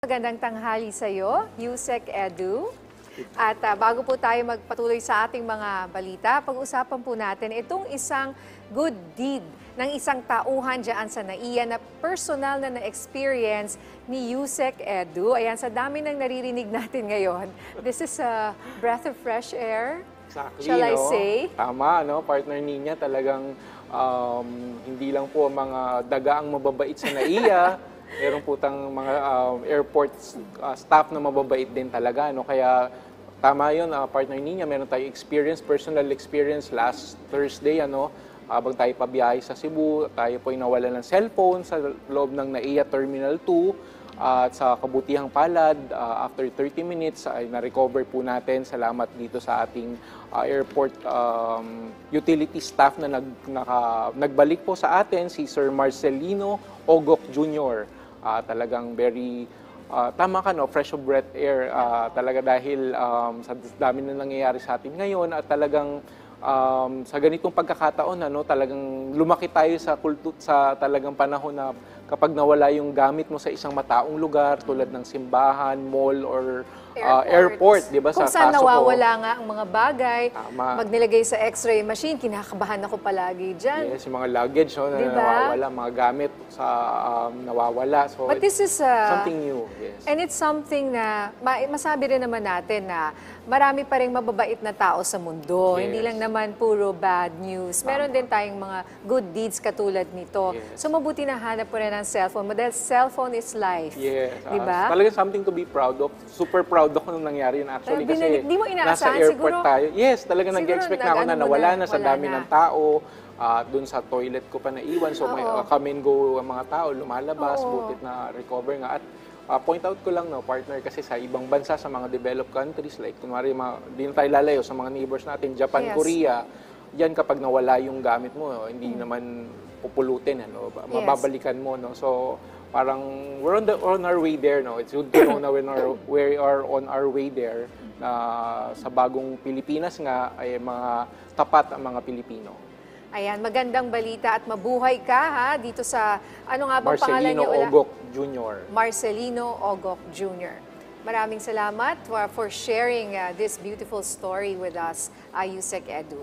Magandang tanghali sa iyo, Yusek Edu. At bago po tayo magpatuloy sa ating mga balita, pag-usapan po natin itong isang good deed ng isang tauhan dyan sa NAIA na personal na na-experience ni Yusek Edu. Ayan, sa dami ng naririnig natin ngayon, this is a breath of fresh air, Exactly, shall I say? Tama, no? Partner niya talagang hindi lang po mga daga ang mababait sa NAIA, meron po tang mga airport staff na mababait din talaga, no? Kaya tama yun, partner niya, meron tayong experience, personal experience last Thursday, habang tayo pabiyahe sa Cebu, tayo po nawala ng cellphone sa loob ng NAIA Terminal 2. At sa kabutihang palad, after 30 minutes ay na-recover po natin. Salamat dito sa ating airport utility staff na nagbalik po sa atin, si Sir Marcelino Ogok Jr. Talagang very tama ka, no? Fresh of breath air talaga dahil sa dami na nangyayari sa atin ngayon at talagang sa ganitong pagkakataon, talagang lumaki tayo sa talagang panahon na kapag nawala yung gamit mo sa isang mataong lugar tulad ng simbahan, mall, or airport, di ba? Kung saan nawawala nga ang mga bagay, pag nilagay sa x-ray machine, kinakabahan ako palagi dyan. Yes, yung mga luggage na nawawala, mga gamit sa nawawala. So, but this is something new. Yes. And it's something na masabi rin naman natin na marami pa rin mababait na tao sa mundo. Yes. Hindi lang naman puro bad news. Meron din tayong mga good deeds katulad nito. Yes. So mabuti na hanap po rin ang cellphone. Dahil cellphone is life. Yes. Diba? Talagang something to be proud of. Super proud ako nung nangyari yun actually. Kasi di mo nasa inaasahan, airport siguro, tayo. Yes, talagang nag-expect na ako na nawala na sa dami ng tao. Doon sa toilet ko pa naiwan. So may come and go ang mga tao, lumalabas, butit na recover nga. At point out ko lang, partner, kasi sa ibang bansa, sa mga developed countries, like kunwari, di na tayo lalayo sa mga neighbors natin, Japan, Korea, yan kapag nawala yung gamit mo, hindi naman pupulutin, mababalikan mo. No? So parang we're on our way there. No? It's good to know na we are on our way there na sa bagong Pilipinas nga ay mga tapat ang mga Pilipino. Ayan, magandang balita at mabuhay ka dito sa, ano nga bang pangalan niyo? Marcelino Ogok Jr. Marcelino Ogok Jr. Maraming salamat for sharing this beautiful story with us, Yusek Edu.